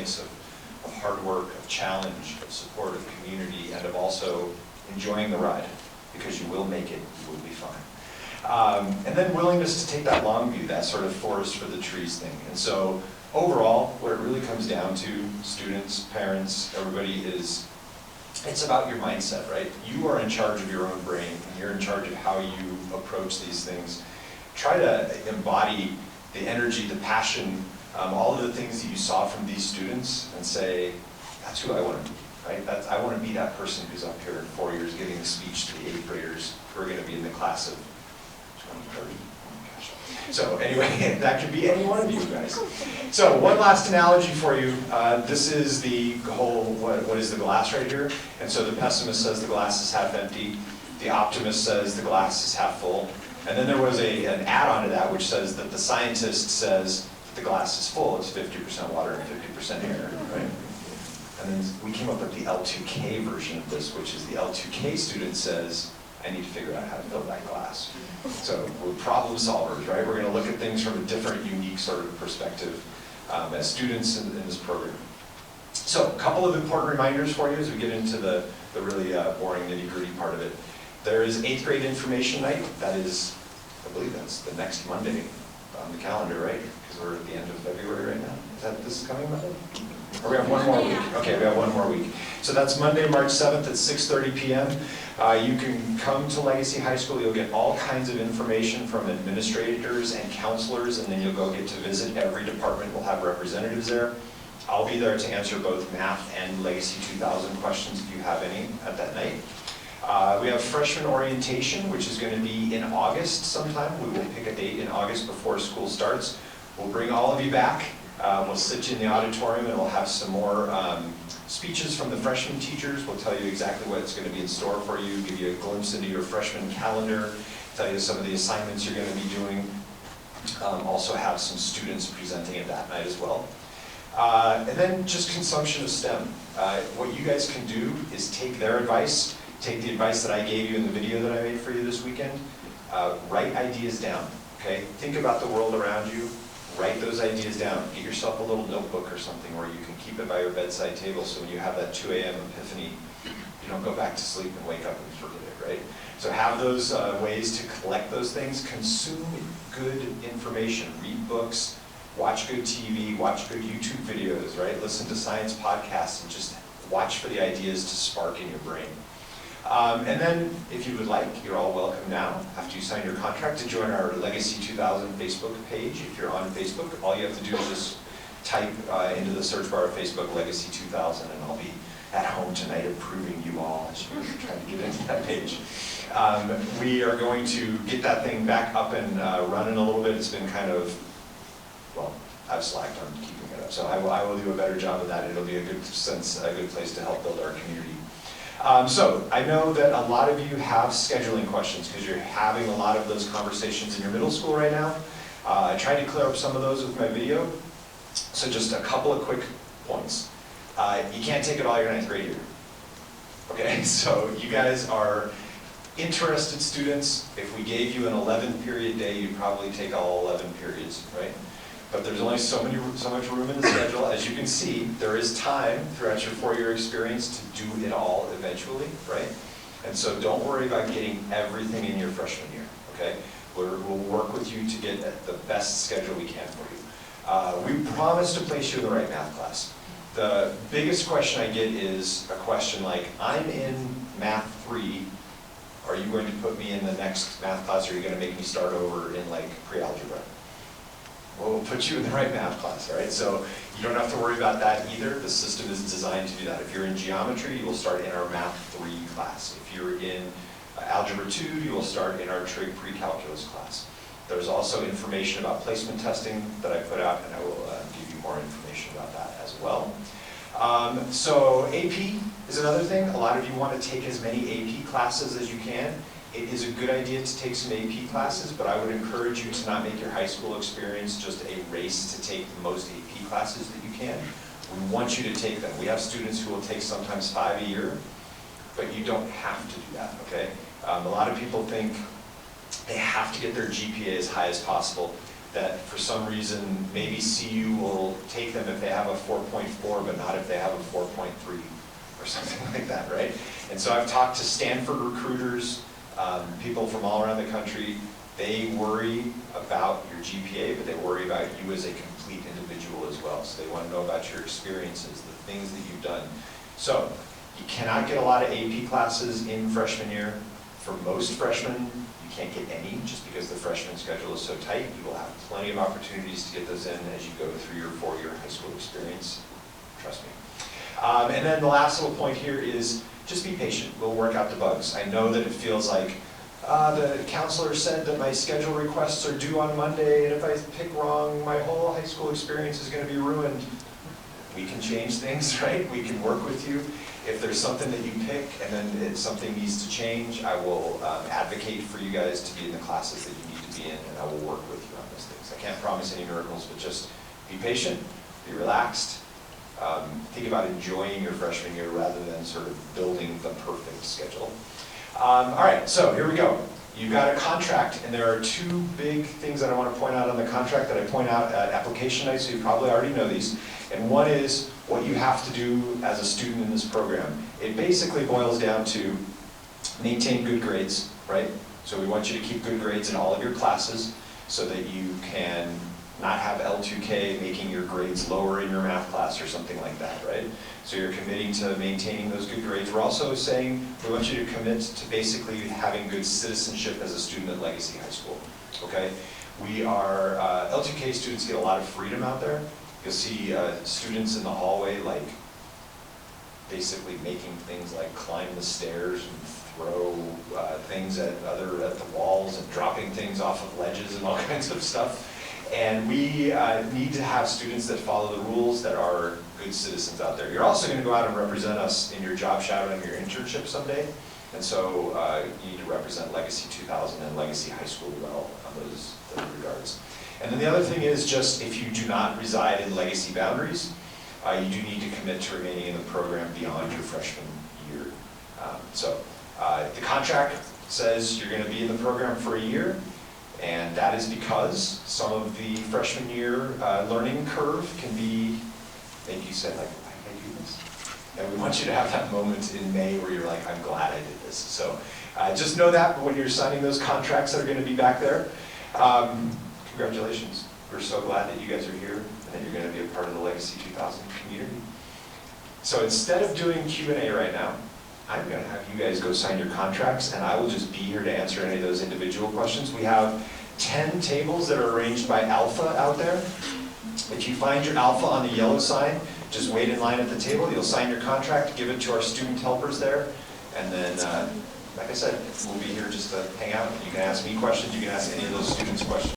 place of hard work, of challenge, of support, of community, and of also enjoying the ride, because you will make it, you will be fine. And then willingness to take that long view, that sort of forest for the trees thing. And so overall, what it really comes down to, students, parents, everybody, is it's about your mindset, right? You are in charge of your own brain, and you're in charge of how you approach these things. Try to embody the energy, the passion, all of the things that you saw from these students, and say, that's who I want to be, right? I want to be that person who's up here in 4 years giving a speech to the 8th graders who are going to be in the class of 2030. So anyway, that could be any one of you guys. So one last analogy for you. This is the whole, what is the glass right here? And so the pessimist says the glass is half empty. The optimist says the glass is half full. And then there was an add-on to that which says that the scientist says that the glass is full. It's 50% water and 50% air, right? And then we came up with the L2K version of this, which is the L2K student says, I need to figure out how to fill that glass. So we're problem solvers, right? We're going to look at things from a different, unique sort of perspective as students in this program. So a couple of important reminders for you as we get into the really boring nitty-gritty part of it. There is 8th grade information night. That is, I believe that's the next Monday on the calendar, right? Because we're at the end of February right now. Is that this coming Monday? Or we have one more week? Okay, we have one more week. So that's Monday, March 7th at 6:30 p.m. You can come to Legacy High School. You'll get all kinds of information from administrators and counselors, and then you'll go get to visit every department. We'll have representatives there. I'll be there to answer both math and Legacy 2000 questions if you have any at that night. We have freshman orientation, which is going to be in August sometime. We will pick a date in August before school starts. We'll bring all of you back. We'll sit you in the auditorium, and we'll have some more speeches from the freshman teachers. We'll tell you exactly what's going to be in store for you, give you a glimpse into your freshman calendar, tell you some of the assignments you're going to be doing. Also have some students presenting it that night as well. And then just consumption of STEM. What you guys can do is take their advice, take the advice that I gave you in the video that I made for you this weekend, write ideas down, okay? Think about the world around you. Write those ideas down. Get yourself a little notebook or something where you can keep it by your bedside table, so when you have that 2 a.m. epiphany, you don't go back to sleep and wake up and forget it, right? So have those ways to collect those things. Consume good information. Read books, watch good TV, watch good YouTube videos, right? Listen to science podcasts, and just watch for the ideas to spark in your brain. And then, if you would like, you're all welcome now, after you sign your contract, to join our Legacy 2000 Facebook page. If you're on Facebook, all you have to do is just type into the search bar of Facebook Legacy 2000, and I'll be at home tonight approving you all as you're trying to get into that page. We are going to get that thing back up and running a little bit. It's been kind of, well, I've slacked on keeping it up, so I will do a better job of that. It'll be a good place to help build our community. So I know that a lot of you have scheduling questions because you're having a lot of those conversations in your middle school right now. I tried to clear up some of those with my video. So just a couple of quick points. You can't take it all your 9th grade year. Okay, so you guys are interested students. If we gave you an 11-period day, you'd probably take all 11 periods, right? But there's only so much room in the schedule. As you can see, there is time throughout your 4-year experience to do it all eventually, right? And so don't worry about getting everything in your freshman year, okay? We'll work with you to get the best schedule we can for you. We promise to place you in the right math class. The biggest question I get is a question like, I'm in math 3, are you going to put me in the next math class, or are you going to make me start over in like pre-algebra? Well, we'll put you in the right math class, all right? So you don't have to worry about that either. The system is designed to do that. If you're in geometry, you will start in our Math 3 class. If you're in Algebra 2, you will start in our Trig Pre-Calculus class. There's also information about placement testing that I put out, and I will give you more information about that as well. So AP is another thing. A lot of you want to take as many AP classes as you can. It is a good idea to take some AP classes, but I would encourage you to not make your high school experience just a race to take the most AP classes that you can. We want you to take them. We have students who will take sometimes 5 a year, but you don't have to do that, okay? A lot of people think they have to get their GPA as high as possible. that for some reason, maybe CU will take them if they have a 4.4, but not if they have a 4.3 or something like that, right? And so I've talked to Stanford recruiters, people from all around the country. They worry about your GPA, but they worry about you as a complete individual as well. So they want to know about your experiences, the things that you've done. So you cannot get a lot of AP classes in freshman year. For most freshmen, you can't get any just because the freshman schedule is so tight. You will have plenty of opportunities to get those in as you go through your 4-year high school experience. Trust me. And then the last little point here is just be patient. We'll work out the bugs. I know that it feels like the counselor said that my schedule requests are due on Monday, and if I pick wrong, my whole high school experience is going to be ruined. We can change things, right? We can work with you. If there's something that you pick and then something needs to change, I will advocate for you guys to be in the classes that you need to be in, and I will work with you on those things. I can't promise any miracles, but just be patient, be relaxed, think about enjoying your freshman year rather than sort of building the perfect schedule. All right, so here we go. You've got a contract, and there are 2 big things that I want to point out on the contract that I point out at application night, so you probably already know these. And one is what you have to do as a student in this program. It basically boils down to maintain good grades, right? So we want you to keep good grades in all of your classes so that you can not have L2K making your grades lower in your math class or something like that, right? So you're committing to maintaining those good grades. We're also saying we want you to commit to basically having good citizenship as a student at Legacy High School, okay? We are, L2K students get a lot of freedom out there. You'll see students in the hallway like basically making things like climb the stairs and throw things at the walls and dropping things off of ledges and all kinds of stuff. And we need to have students that follow the rules, that are good citizens out there. You're also going to go out and represent us in your job shadowing, your internship someday. And so you need to represent Legacy 2000 and Legacy High School well on those regards. And then the other thing is just if you do not reside in Legacy boundaries, you do need to commit to remaining in the program beyond your freshman year. The contract says you're going to be in the program for a year. And that is because some of the freshman year learning curve can make you say, like, why did I do this? And we want you to have that moment in May where you're like, I'm glad I did this. So just know that when you're signing those contracts that are going to be back there. Congratulations. We're so glad that you guys are here and that you're going to be a part of the Legacy 2000 community. So instead of doing Q&A right now, I'm going to have you guys go sign your contracts, and I will just be here to answer any of those individual questions. We have 10 tables that are arranged by alpha out there. If you find your alpha on the yellow sign, just wait in line at the table. You'll sign your contract, give it to our student helpers there, and then, like I said, we'll be here just to hang out. You can ask me questions, you can ask any of those students questions.